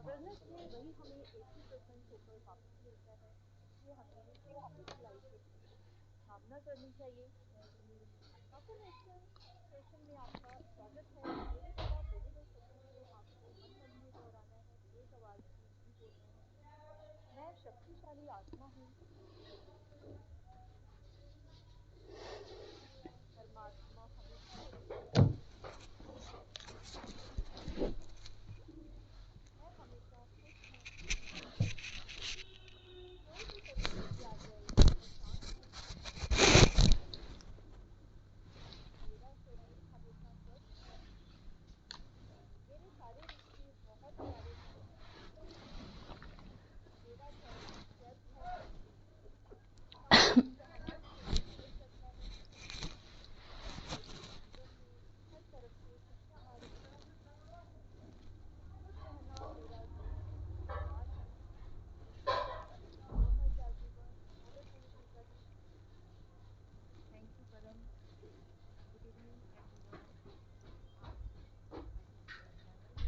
Awareness में वही हमें 80% होकर वापस मिलता है जो हमें पीसफुल लाइफ के लिए सामना करनी चाहिए। अफर्मेशन सेशन में आपका स्वागत है। मेरे द्वारा बोले गए शब्दों को आपको मन मन में दोहराना है, तेज आवाज में नहीं बोलना है। मैं शक्तिशाली आत्मा हूँ। परमात्मा हमेशा मेरे साथ है। मैं हमेशा खुश हूँ। कोई भी परिस्थिति आ जाए मैं शांत हूँ। मेरा शरीर हमेशा स्वस्थ है। मेरे सारे रिश्ते बहुत प्यारे हैं। मेरा धर्म स्वस्थ है। समाज चाहना मुझे मजबूत करता है। मेरे जीवन में हर तरफ से खुशियाँ आ रही हैं। खुश रहना मेरा स्वभाव है। कोमल जागीवन मदद होने देता है। Thank you Param. Good evening everyone. I hope you are all well. Are you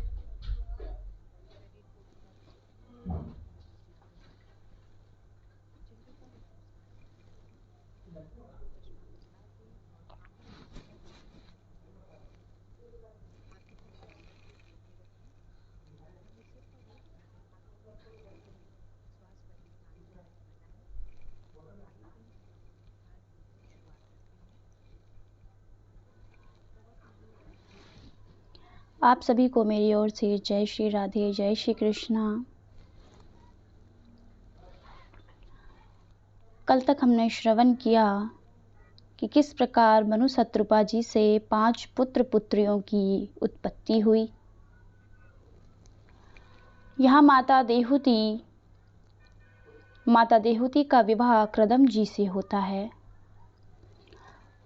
ready to open your heart and mind? Chandrika नमस्कार करती हूँ। चश्मा हटा के और आंखों को बंद करके हाथों को बराबर के सामने रखें। अपने सिर पर रख हाथों को ऊपर करें। श्वास पर ही ध्यान केंद्रित बनाएं। आइए फ्रेंड्स, हम अपने ध्यान योग की शुरुआत करते हैं। Over to you Ranjana. आप सभी को मेरी ओर से जय श्री राधे, जय श्री कृष्णा। कल तक हमने श्रवण किया कि किस प्रकार मनु शत्रुपा जी से 5 पुत्र पुत्रियों की उत्पत्ति हुई। यहाँ माता देहूति का विवाह कृदम जी से होता है।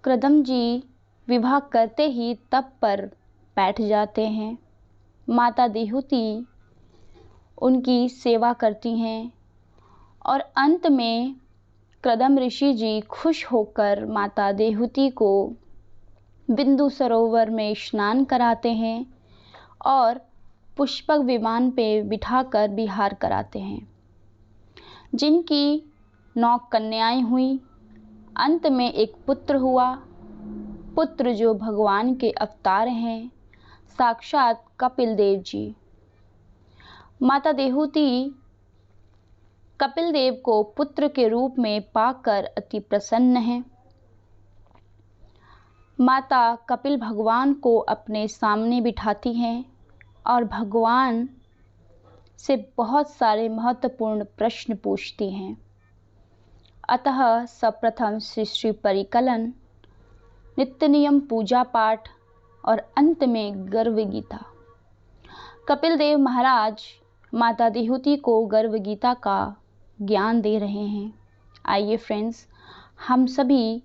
कृदम जी विवाह करते ही तप पर बैठ जाते हैं। माता देहूति उनकी सेवा करती हैं और अंत में कृदम ऋषि जी खुश होकर माता देहूति को बिंदु सरोवर में स्नान कराते हैं और पुष्पक विमान पे बिठाकर विहार कराते हैं। जिनकी 9 कन्याएं हुई, अंत में एक पुत्र हुआ। पुत्र जो भगवान के अवतार हैं, साक्षात कपिल देव जी। माता देहूति कपिल देव को पुत्र के रूप में पाकर अति प्रसन्न हैं। माता कपिल भगवान को अपने सामने बिठाती हैं और भगवान से बहुत सारे महत्वपूर्ण प्रश्न पूछती हैं। अतः सर्वप्रथम श्री परिकलन, नित्य नियम पूजा पाठ और अंत में गर्व गीता। कपिल देव महाराज माता देहूति को गर्व गीता का ज्ञान दे रहे हैं। आइए फ्रेंड्स, हम सभी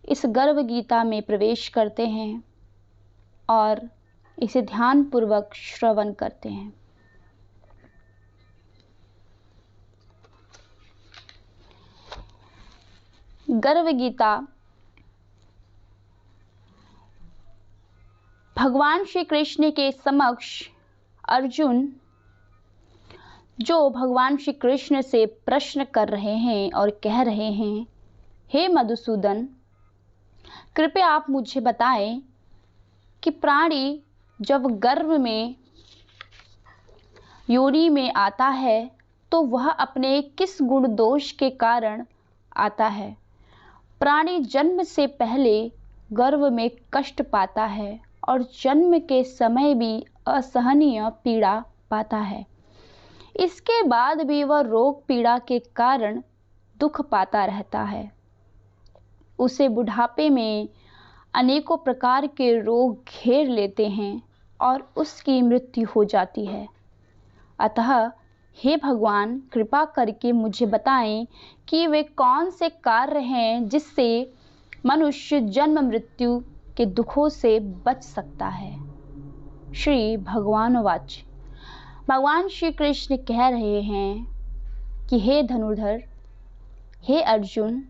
इस गर्व गीता में प्रवेश करते हैं और इसे ध्यानपूर्वक श्रवण करते हैं। गर्व गीता भगवान श्री कृष्ण के समक्ष अर्जुन जो भगवान श्री कृष्ण से प्रश्न कर रहे हैं और कह रहे हैं, हे मधुसूदन, कृपया आप मुझे बताएं कि प्राणी जब गर्भ में योनि में आता है तो वह अपने किस गुण दोष के कारण आता है। प्राणी जन्म से पहले गर्भ में कष्ट पाता है और जन्म के समय भी असहनीय पीड़ा पाता है। इसके बाद भी वह रोग पीड़ा के कारण दुख पाता रहता है। उसे बुढ़ापे में अनेकों प्रकार के रोग घेर लेते हैं और उसकी मृत्यु हो जाती है। अतः हे भगवान, कृपा करके मुझे बताएं कि वे कौन से कार्य हैं जिससे मनुष्य जन्म मृत्यु के दुखों से बच सकता है। श्री भगवान वाच। भगवान श्री कृष्ण कह रहे हैं कि हे धनुर्धर, हे अर्जुन,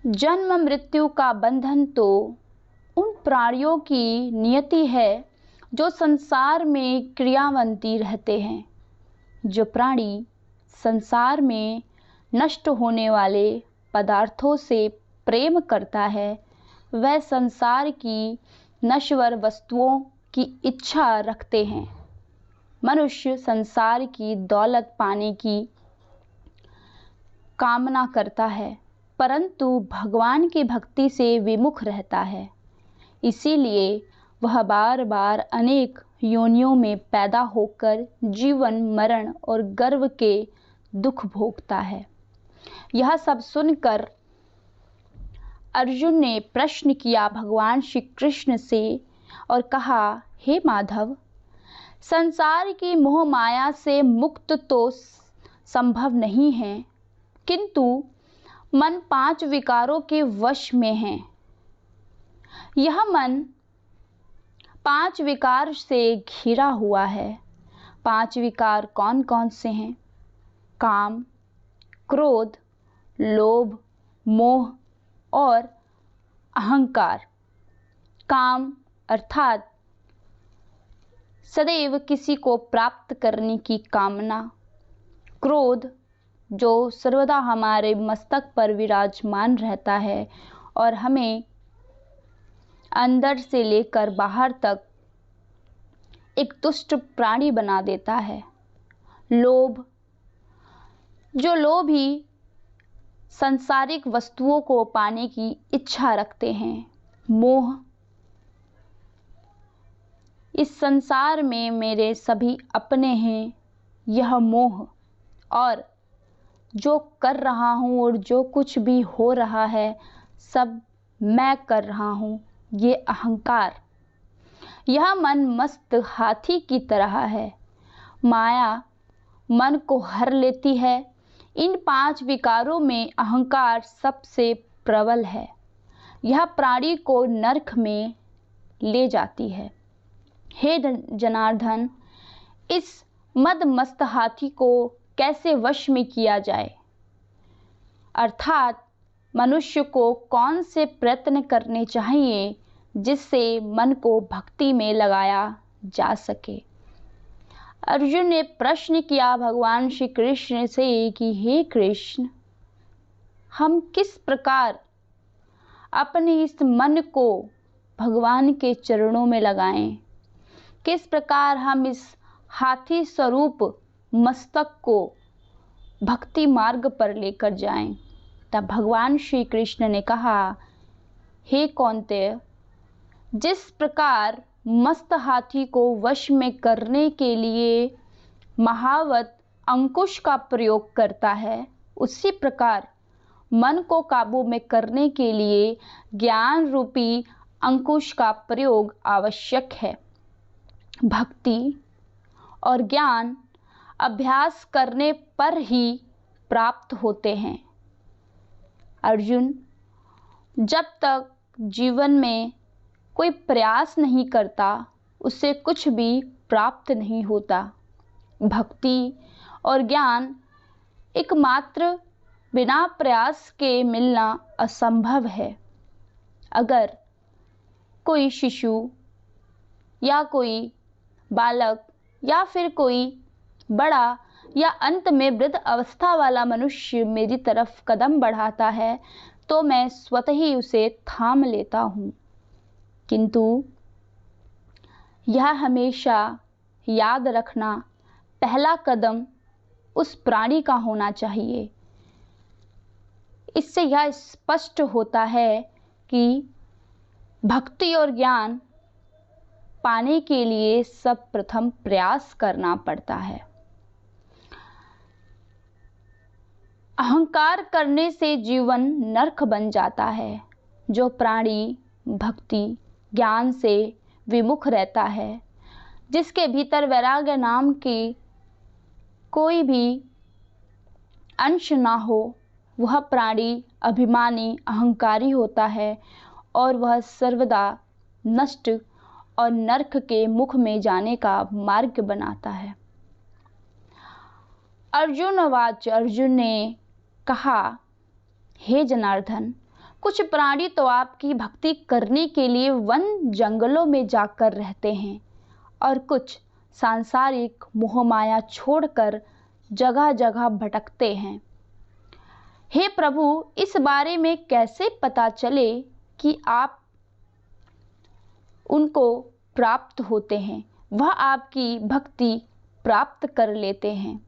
जन्म मृत्यु का बंधन तो उन प्राणियों की नियति है जो संसार में क्रियावंती रहते हैं। जो प्राणी संसार में नष्ट होने वाले पदार्थों से प्रेम करता है, वह संसार की नश्वर वस्तुओं की इच्छा रखते हैं। मनुष्य संसार की दौलत पाने की कामना करता है, परंतु भगवान की भक्ति से विमुख रहता है। इसीलिए वह बार बार अनेक योनियों में पैदा होकर जीवन, मरण और गर्व के दुख भोगता है। यह सब सुनकर अर्जुन ने प्रश्न किया भगवान श्री कृष्ण से और कहा, हे माधव, संसार की मोह माया से मुक्त तो संभव नहीं है, किंतु मन 5 विकारों के वश में है। यह मन 5 विकार से घिरा हुआ है। 5 विकार कौन कौन से हैं? काम, क्रोध, लोभ, मोह और अहंकार। काम अर्थात सदैव किसी को प्राप्त करने की कामना। क्रोध जो सर्वदा हमारे मस्तक पर विराजमान रहता है और हमें अंदर से लेकर बाहर तक एक दुष्ट प्राणी बना देता है। लोभ जो लोभी सांसारिक वस्तुओं को पाने की इच्छा रखते हैं। मोह, इस संसार में मेरे सभी अपने हैं, यह मोह। और जो कर रहा हूँ और जो कुछ भी हो रहा है सब मैं कर रहा हूँ, ये अहंकार। यह मन मस्त हाथी की तरह है। माया मन को हर लेती है। इन 5 विकारों में अहंकार सबसे प्रबल है। यह प्राणी को नरक में ले जाती है। हे जनार्दन, इस मद मस्त हाथी को कैसे वश में किया जाए? अर्थात मनुष्य को कौन से प्रयत्न करने चाहिए जिससे मन को भक्ति में लगाया जा सके? अर्जुन ने प्रश्न किया भगवान श्री कृष्ण से कि हे कृष्ण, हम किस प्रकार अपने इस मन को भगवान के चरणों में लगाएं? किस प्रकार हम इस हाथी स्वरूप मस्तक को भक्ति मार्ग पर लेकर जाएं? तब भगवान श्री कृष्ण ने कहा, हे कौन्तेय, जिस प्रकार मस्त हाथी को वश में करने के लिए महावत अंकुश का प्रयोग करता है, उसी प्रकार मन को काबू में करने के लिए ज्ञान रूपी अंकुश का प्रयोग आवश्यक है। भक्ति और ज्ञान अभ्यास करने पर ही प्राप्त होते हैं। अर्जुन, जब तक जीवन में कोई प्रयास नहीं करता, उससे कुछ भी प्राप्त नहीं होता। भक्ति और ज्ञान एकमात्र बिना प्रयास के मिलना असंभव है। अगर कोई शिशु या कोई बालक या फिर कोई बड़ा या अंत में वृद्ध अवस्था वाला मनुष्य मेरी तरफ कदम बढ़ाता है तो मैं स्वतः ही उसे थाम लेता हूँ, किंतु यह हमेशा याद रखना, पहला कदम उस प्राणी का होना चाहिए। इससे यह स्पष्ट होता है कि भक्ति और ज्ञान पाने के लिए सब प्रथम प्रयास करना पड़ता है। अहंकार करने से जीवन नरक बन जाता है। जो प्राणी भक्ति ज्ञान से विमुख रहता है, जिसके भीतर वैराग्य नाम की कोई भी अंश ना हो, वह प्राणी अभिमानी अहंकारी होता है और वह सर्वदा नष्ट और नरक के मुख में जाने का मार्ग बनाता है। अर्जुन ने कहा, हे जनार्दन, कुछ प्राणी तो आपकी भक्ति करने के लिए वन जंगलों में जाकर रहते हैं और कुछ सांसारिक मोहमाया छोड़कर जगह जगह भटकते हैं। हे प्रभु, इस बारे में कैसे पता चले कि आप उनको प्राप्त होते हैं, वह आपकी भक्ति प्राप्त कर लेते हैं।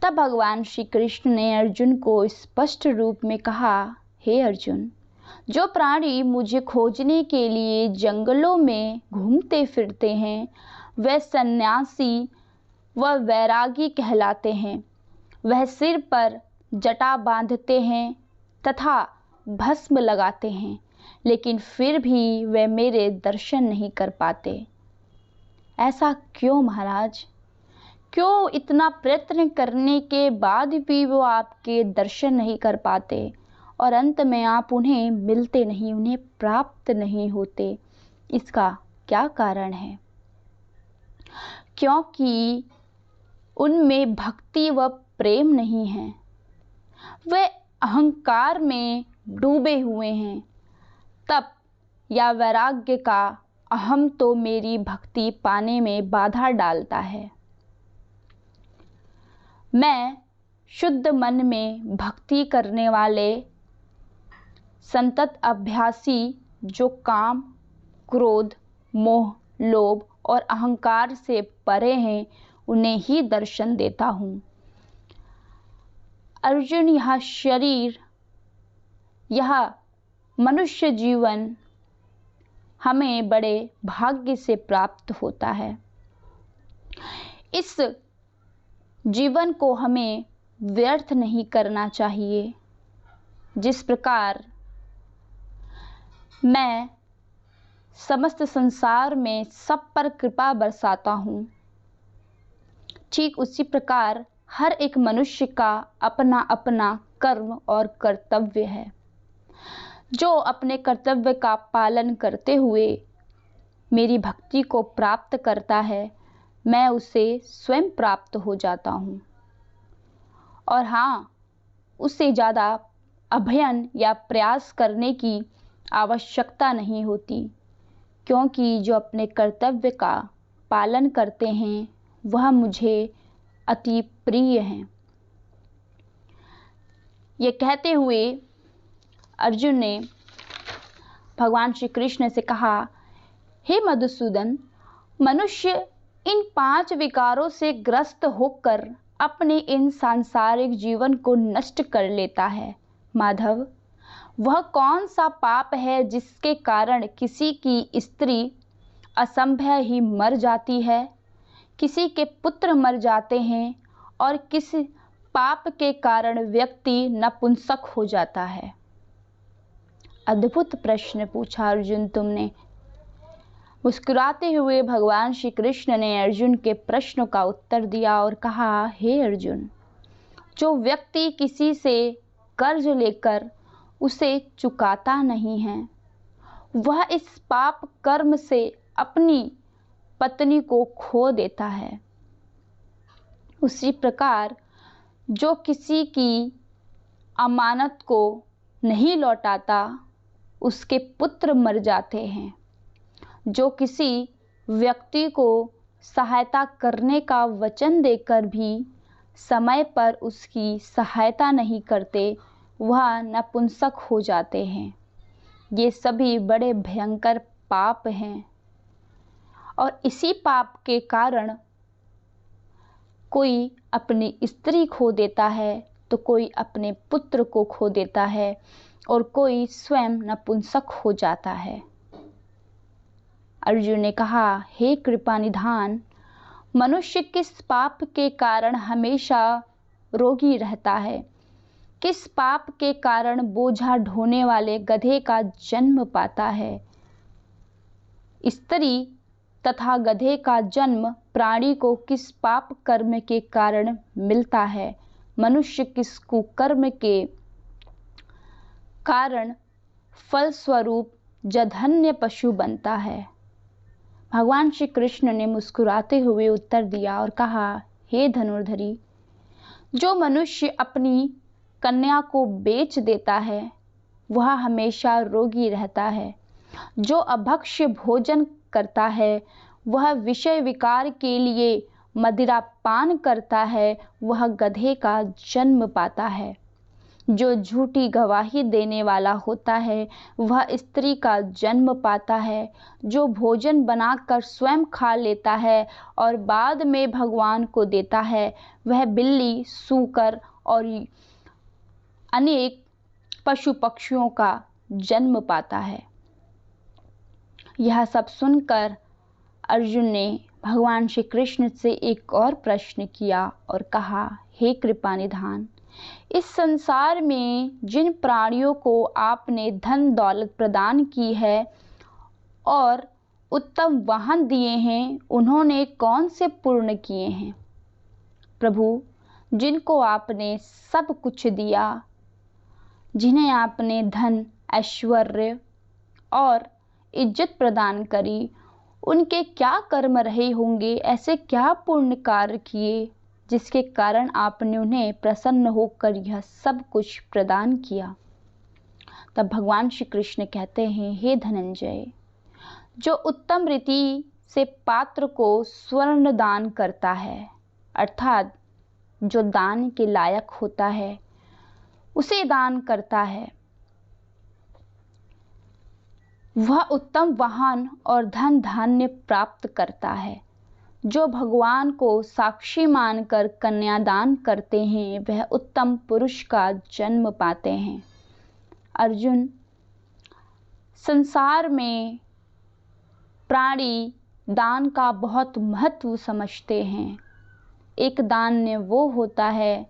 तब भगवान श्री कृष्ण ने अर्जुन को स्पष्ट रूप में कहा, हे अर्जुन, जो प्राणी मुझे खोजने के लिए जंगलों में घूमते फिरते हैं वह सन्यासी व वैरागी कहलाते हैं। वह सिर पर जटा बांधते हैं तथा भस्म लगाते हैं, लेकिन फिर भी वे मेरे दर्शन नहीं कर पाते। ऐसा क्यों महाराज? क्यों इतना प्रयत्न करने के बाद भी वो आपके दर्शन नहीं कर पाते और अंत में आप उन्हें मिलते नहीं, उन्हें प्राप्त नहीं होते? इसका क्या कारण है? क्योंकि उनमें भक्ति व प्रेम नहीं है। वे अहंकार में डूबे हुए हैं। तप या वैराग्य का अहम तो मेरी भक्ति पाने में बाधा डालता है। मैं शुद्ध मन में भक्ति करने वाले संतत अभ्यासी जो काम, क्रोध, मोह, लोभ और अहंकार से परे हैं, उन्हें ही दर्शन देता हूँ। अर्जुन, यह शरीर, यह मनुष्य जीवन हमें बड़े भाग्य से प्राप्त होता है। इस जीवन को हमें व्यर्थ नहीं करना चाहिए। जिस प्रकार मैं समस्त संसार में सब पर कृपा बरसाता हूँ, ठीक उसी प्रकार हर एक मनुष्य का अपना अपना कर्म और कर्तव्य है। जो अपने कर्तव्य का पालन करते हुए मेरी भक्ति को प्राप्त करता है, मैं उसे स्वयं प्राप्त हो जाता हूँ। और हाँ, उससे ज़्यादा अभियान या प्रयास करने की आवश्यकता नहीं होती, क्योंकि जो अपने कर्तव्य का पालन करते हैं वह मुझे अति प्रिय हैं। ये कहते हुए अर्जुन ने भगवान श्री कृष्ण से कहा, हे मधुसूदन, मनुष्य इन 5 विकारों से ग्रस्त होकर अपने इन सांसारिक जीवन को नष्ट कर लेता है। माधव, वह कौन सा पाप है जिसके कारण किसी की स्त्री असंभव ही मर जाती है, किसी के पुत्र मर जाते हैं और किसी पाप के कारण व्यक्ति नपुंसक हो जाता है? अद्भुत प्रश्न पूछा अर्जुन तुमने। मुस्कुराते हुए भगवान श्री कृष्ण ने अर्जुन के प्रश्न का उत्तर दिया और कहा, हे अर्जुन, जो व्यक्ति किसी से कर्ज लेकर उसे चुकाता नहीं है, वह इस पाप कर्म से अपनी पत्नी को खो देता है। उसी प्रकार जो किसी की अमानत को नहीं लौटाता, उसके पुत्र मर जाते हैं। जो किसी व्यक्ति को सहायता करने का वचन देकर भी समय पर उसकी सहायता नहीं करते, वह नपुंसक हो जाते हैं। ये सभी बड़े भयंकर पाप हैं और इसी पाप के कारण कोई अपनी स्त्री खो देता है, तो कोई अपने पुत्र को खो देता है और कोई स्वयं नपुंसक हो जाता है। अर्जुन ने कहा, हे कृपा निधान, मनुष्य किस पाप के कारण हमेशा रोगी रहता है? किस पाप के कारण बोझा ढोने वाले गधे का जन्म पाता है? स्त्री तथा गधे का जन्म प्राणी को किस पाप कर्म के कारण मिलता है? मनुष्य किस कुकर्म के कारण फलस्वरूप जघन्य पशु बनता है? भगवान श्री कृष्ण ने मुस्कुराते हुए उत्तर दिया और कहा, हे धनुर्धरी, जो मनुष्य अपनी कन्या को बेच देता है वह हमेशा रोगी रहता है। जो अभक्ष्य भोजन करता है वह विषय विकार के लिए मदिरा पान करता है, वह गधे का जन्म पाता है। जो झूठी गवाही देने वाला होता है, वह स्त्री का जन्म पाता है। जो भोजन बनाकर स्वयं खा लेता है और बाद में भगवान को देता है, वह बिल्ली, सूकर और अनेक पशु पक्षियों का जन्म पाता है। यह सब सुनकर अर्जुन ने भगवान श्री कृष्ण से एक और प्रश्न किया और कहा, हे कृपा निधान, इस संसार में जिन प्राणियों को आपने धन दौलत प्रदान की है और उत्तम वाहन दिए हैं, उन्होंने कौन से पुण्य किए हैं? प्रभु, जिनको आपने सब कुछ दिया, जिन्हें आपने धन, ऐश्वर्य और इज्जत प्रदान करी, उनके क्या कर्म रहे होंगे? ऐसे क्या पुण्य कार्य किए जिसके कारण आपने उन्हें प्रसन्न होकर यह सब कुछ प्रदान किया? तब भगवान श्री कृष्ण कहते हैं, हे धनंजय, जो उत्तम रीति से पात्र को स्वर्ण दान करता है, अर्थात जो दान के लायक होता है उसे दान करता है, वह उत्तम वाहन और धन धान्य प्राप्त करता है। जो भगवान को साक्षी मानकर कन्यादान करते हैं, वह उत्तम पुरुष का जन्म पाते हैं। अर्जुन, संसार में प्राणी दान का बहुत महत्व समझते हैं। एक दान वो होता है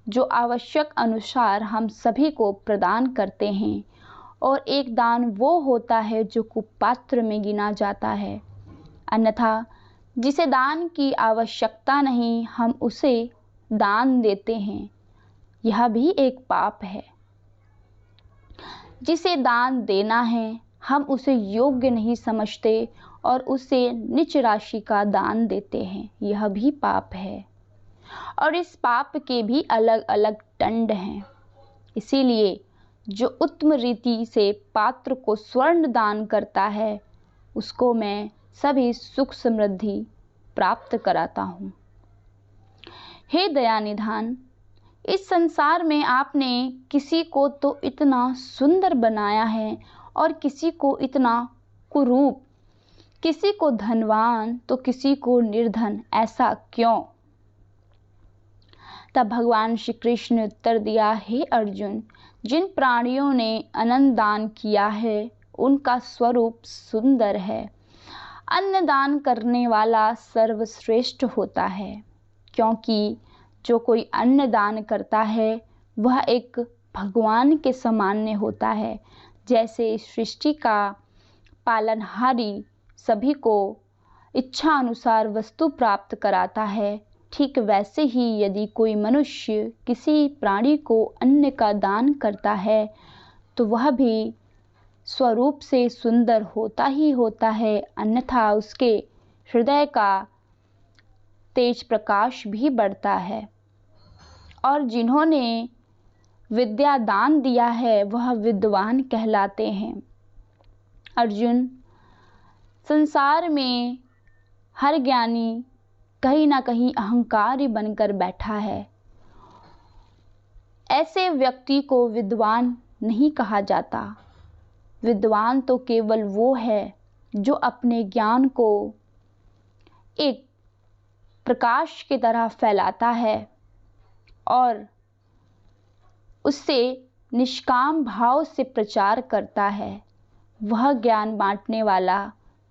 जो आवश्यक अनुसार हम सभी को प्रदान करते हैं, और एक दान वो होता है जो कुपात्र में गिना जाता है। अन्यथा जिसे दान की आवश्यकता नहीं, हम उसे दान देते हैं, यह भी एक पाप है। जिसे दान देना है, हम उसे योग्य नहीं समझते और उसे नीच राशि का दान देते हैं, यह भी पाप है। और इस पाप के भी अलग अलग दंड हैं। इसीलिए जो उत्तम रीति से पात्र को स्वर्ण दान करता है, उसको मैं सभी सुख समृद्धि प्राप्त कराता हूँ। हे दयानिधान, इस संसार में आपने किसी को तो इतना सुंदर बनाया है और किसी को इतना कुरूप, किसी को धनवान तो किसी को निर्धन, ऐसा क्यों? तब भगवान श्री कृष्ण ने उत्तर दिया, हे अर्जुन, जिन प्राणियों ने अन्न दान किया है उनका स्वरूप सुंदर है। अन्न दान करने वाला सर्वश्रेष्ठ होता है, क्योंकि जो कोई अन्न दान करता है वह एक भगवान के सामान्य होता है। जैसे सृष्टि का पालनहारी सभी को इच्छा अनुसार वस्तु प्राप्त कराता है, ठीक वैसे ही यदि कोई मनुष्य किसी प्राणी को अन्न का दान करता है तो वह भी स्वरूप से सुंदर होता ही होता है, अन्यथा उसके हृदय का तेज प्रकाश भी बढ़ता है। और जिन्होंने विद्या दान दिया है वह विद्वान कहलाते हैं। अर्जुन, संसार में हर ज्ञानी कहीं ना कहीं अहंकारी बनकर बैठा है। ऐसे व्यक्ति को विद्वान नहीं कहा जाता। विद्वान तो केवल वो है जो अपने ज्ञान को एक प्रकाश की तरह फैलाता है और उससे निष्काम भाव से प्रचार करता है। वह ज्ञान बांटने वाला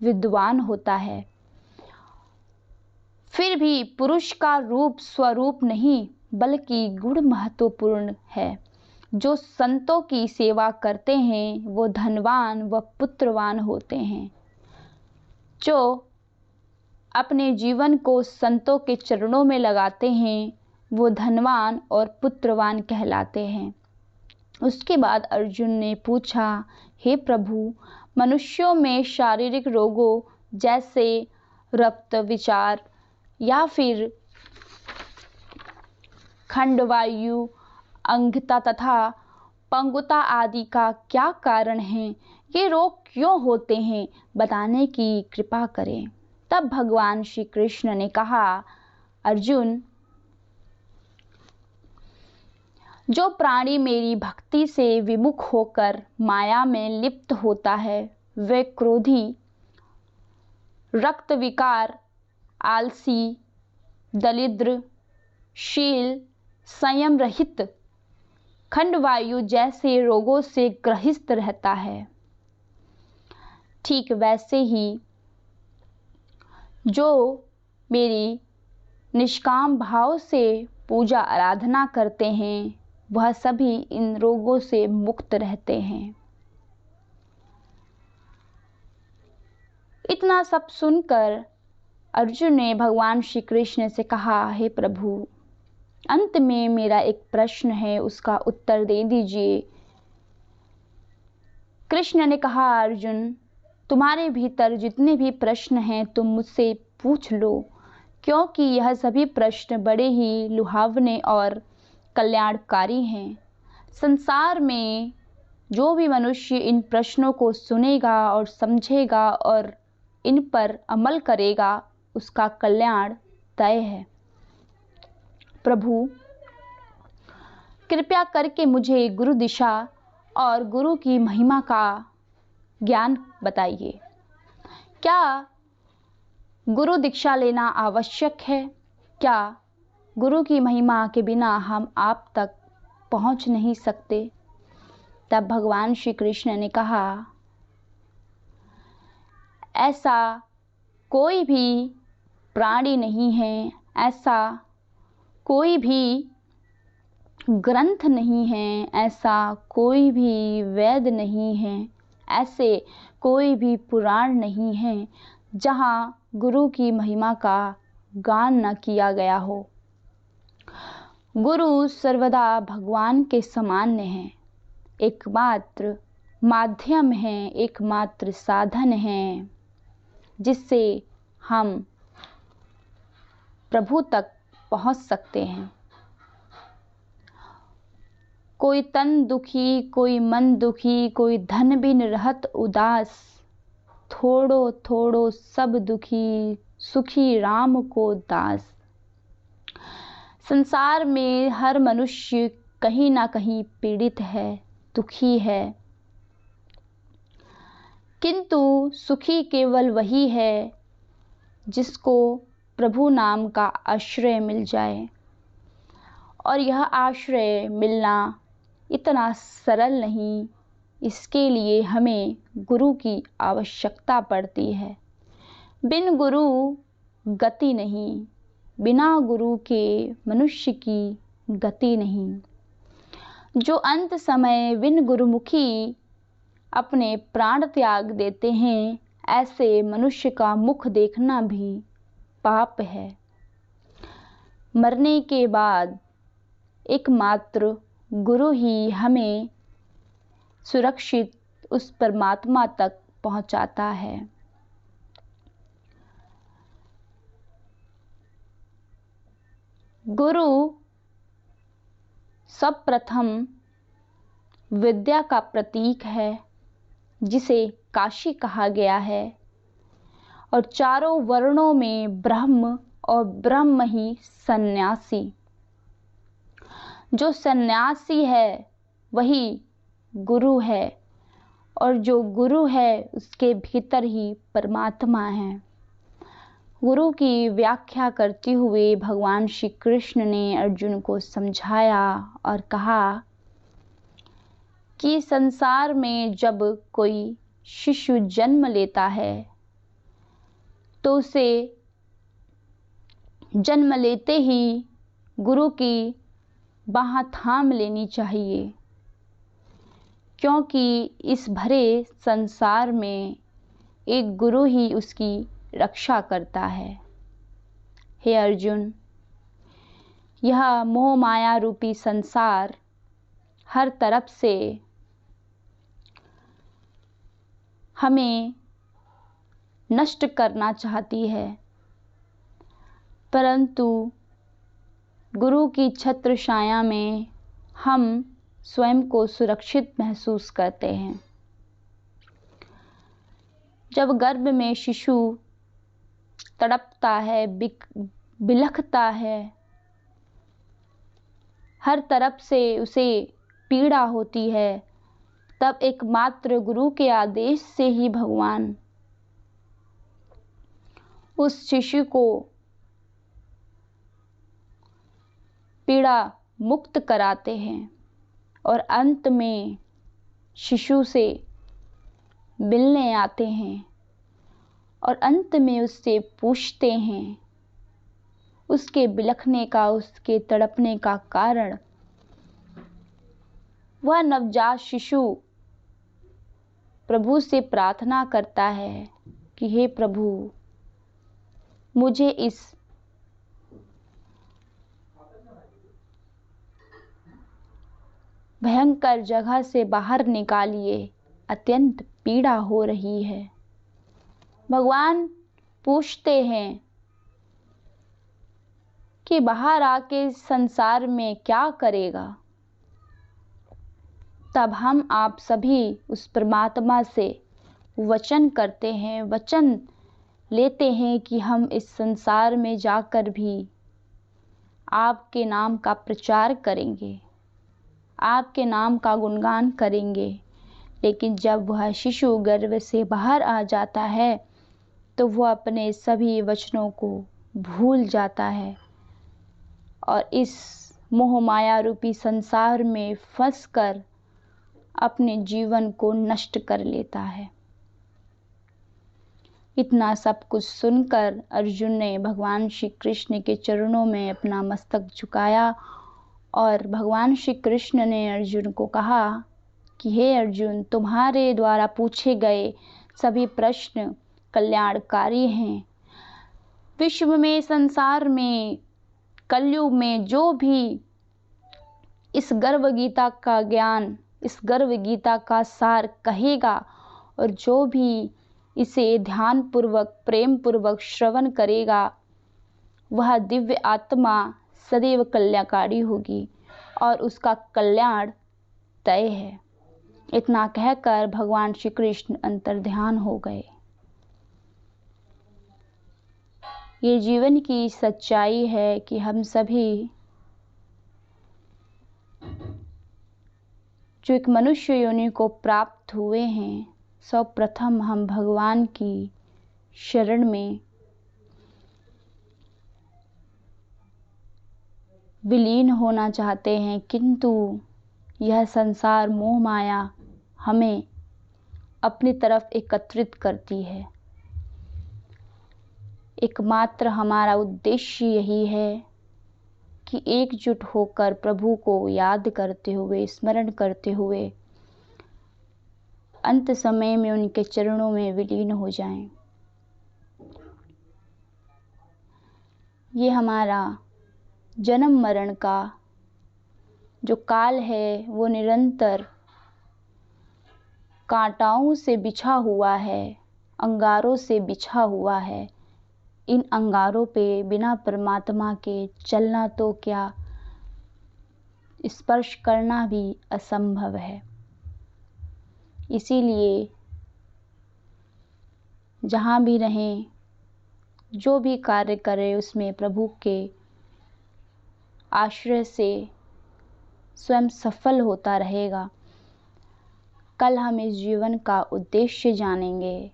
विद्वान होता है। फिर भी पुरुष का रूप स्वरूप नहीं बल्कि गुण महत्वपूर्ण है। जो संतों की सेवा करते हैं वो धनवान व पुत्रवान होते हैं। जो अपने जीवन को संतों के चरणों में लगाते हैं वो धनवान और पुत्रवान कहलाते हैं। उसके बाद अर्जुन ने पूछा, हे प्रभु, मनुष्यों में शारीरिक रोगों जैसे रक्त विचार या फिर खंडवायु, अंधता तथा पंगुता आदि का क्या कारण है? ये रोग क्यों होते हैं? बताने की कृपा करें। तब भगवान श्री कृष्ण ने कहा, अर्जुन, जो प्राणी मेरी भक्ति से विमुख होकर माया में लिप्त होता है, वे क्रोधी, रक्त विकार, आलसी, दरिद्र, शील, संयम रहित, खंडवायु जैसे रोगों से ग्रसित रहता है। ठीक वैसे ही जो मेरी निष्काम भाव से पूजा आराधना करते हैं, वह सभी इन रोगों से मुक्त रहते हैं। इतना सब सुनकर अर्जुन ने भगवान श्री कृष्ण से कहा, हे प्रभु, अंत में मेरा एक प्रश्न है, उसका उत्तर दे दीजिए। कृष्ण ने कहा, अर्जुन, तुम्हारे भीतर जितने भी प्रश्न हैं तुम मुझसे पूछ लो, क्योंकि यह सभी प्रश्न बड़े ही लुभावने और कल्याणकारी हैं। संसार में जो भी मनुष्य इन प्रश्नों को सुनेगा और समझेगा और इन पर अमल करेगा, उसका कल्याण तय है। प्रभु, कृपया करके मुझे गुरु दिशा और गुरु की महिमा का ज्ञान बताइए। क्या गुरु दीक्षा लेना आवश्यक है? क्या गुरु की महिमा के बिना हम आप तक पहुंच नहीं सकते? तब भगवान श्री कृष्ण ने कहा, ऐसा कोई भी प्राणी नहीं है, ऐसा कोई भी ग्रंथ नहीं है, ऐसा कोई भी वेद नहीं है, ऐसे कोई भी पुराण नहीं है जहाँ गुरु की महिमा का गान न किया गया हो। गुरु सर्वदा भगवान के सामान्य हैं, एकमात्र माध्यम है, एकमात्र साधन है जिससे हम प्रभु तक पहुंच सकते हैं। कोई तन दुखी, कोई मन दुखी, कोई धन बिन रहत उदास, थोड़ो थोड़ो सब दुखी, सुखी राम को दास। संसार में हर मनुष्य कहीं ना कहीं पीड़ित है, दुखी है, किंतु सुखी केवल वही है जिसको प्रभु नाम का आश्रय मिल जाए। और यह आश्रय मिलना इतना सरल नहीं, इसके लिए हमें गुरु की आवश्यकता पड़ती है। बिन गुरु गति नहीं, बिना गुरु के मनुष्य की गति नहीं। जो अंत समय बिन गुरुमुखी अपने प्राण त्याग देते हैं, ऐसे मनुष्य का मुख देखना भी पाप है। मरने के बाद एकमात्र गुरु ही हमें सुरक्षित उस परमात्मा तक पहुंचाता है। गुरु सर्वप्रथम विद्या का प्रतीक है, जिसे काशी कहा गया है, और चारों वर्णों में ब्रह्म और ब्रह्म ही सन्यासी। जो सन्यासी है वही गुरु है, और जो गुरु है उसके भीतर ही परमात्मा है। गुरु की व्याख्या करते हुए भगवान श्री कृष्ण ने अर्जुन को समझाया और कहा कि संसार में जब कोई शिशु जन्म लेता है तो उसे जन्म लेते ही गुरु की बाह थाम लेनी चाहिए, क्योंकि इस भरे संसार में एक गुरु ही उसकी रक्षा करता है। हे अर्जुन, यह मोह माया रूपी संसार हर तरफ से हमें नष्ट करना चाहती है, परंतु गुरु की छत्र छाया में हम स्वयं को सुरक्षित महसूस करते हैं। जब गर्भ में शिशु तड़पता है, बिलखता है, हर तरफ से उसे पीड़ा होती है, तब एकमात्र गुरु के आदेश से ही भगवान उस शिशु को पीड़ा मुक्त कराते हैं और अंत में शिशु से मिलने आते हैं और अंत में उससे पूछते हैं उसके बिलखने का, उसके तड़पने का कारण। वह नवजात शिशु प्रभु से प्रार्थना करता है कि हे प्रभु, मुझे इस भयंकर जगह से बाहर निकालिए, अत्यंत पीड़ा हो रही है। भगवान पूछते हैं कि बाहर आके संसार में क्या करेगा। तब हम आप सभी उस परमात्मा से वचन करते हैं, वचन लेते हैं कि हम इस संसार में जाकर भी आपके नाम का प्रचार करेंगे, आपके नाम का गुणगान करेंगे। लेकिन जब वह शिशु गर्भ से बाहर आ जाता है तो वह अपने सभी वचनों को भूल जाता है और इस मोह माया रूपी संसार में फंसकर अपने जीवन को नष्ट कर लेता है। इतना सब कुछ सुनकर अर्जुन ने भगवान श्री कृष्ण के चरणों में अपना मस्तक झुकाया और भगवान श्री कृष्ण ने अर्जुन को कहा कि हे अर्जुन, तुम्हारे द्वारा पूछे गए सभी प्रश्न कल्याणकारी हैं। विश्व में, संसार में, कलयुग में जो भी इस गर्व गीता का ज्ञान, इस गर्व गीता का सार कहेगा और जो भी इसे ध्यान पूर्वक, प्रेम पूर्वक श्रवण करेगा, वह दिव्य आत्मा सदैव कल्याणकारी होगी और उसका कल्याण तय है। इतना कहकर भगवान श्री कृष्ण अंतर्ध्यान हो गए। ये जीवन की सच्चाई है कि हम सभी जो एक मनुष्य योनि को प्राप्त हुए हैं, सर्वप्रथम हम भगवान की शरण में विलीन होना चाहते हैं, किंतु यह संसार मोह माया हमें अपनी तरफ एकत्रित करती है। एकमात्र हमारा उद्देश्य यही है कि एकजुट होकर प्रभु को याद करते हुए, स्मरण करते हुए अंत समय में उनके चरणों में विलीन हो जाएं। ये हमारा जन्म मरण का जो काल है वो निरंतर कांटाओं से बिछा हुआ है, अंगारों से बिछा हुआ है। इन अंगारों पे बिना परमात्मा के चलना तो क्या, स्पर्श करना भी असंभव है। इसीलिए जहाँ भी रहें, जो भी कार्य करें, उसमें प्रभु के आश्रय से स्वयं सफल होता रहेगा। कल हम इस जीवन का उद्देश्य जानेंगे।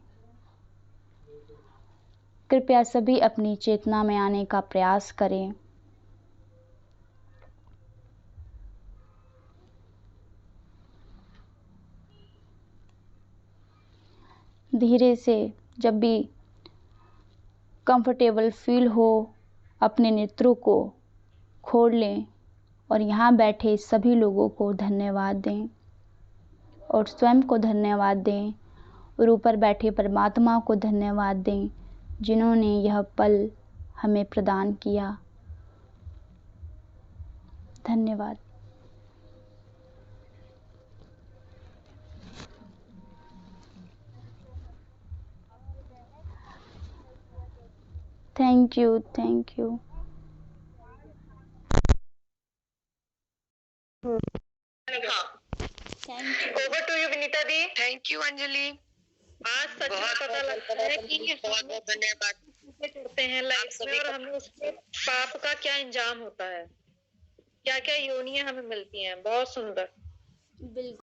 कृपया सभी अपनी चेतना में आने का प्रयास करें। धीरे से जब भी कंफर्टेबल फील हो, अपने नेत्रों को खोल लें और यहाँ बैठे सभी लोगों को धन्यवाद दें और स्वयं को धन्यवाद दें और ऊपर बैठे परमात्मा को धन्यवाद दें जिन्होंने यह पल हमें प्रदान किया। धन्यवाद। Thank you, thank you. Over to you Vinita दी। Thank you Anjali. आज सच में पता लगता है कि बहुत बहुत धन्यवाद। चीजें करते हैं लाइफ में और हमें उसके पाप का क्या इंजाम होता है, क्या क्या योनियां हमें मिलती हैं। बहुत सुंदर। बिल्कुल।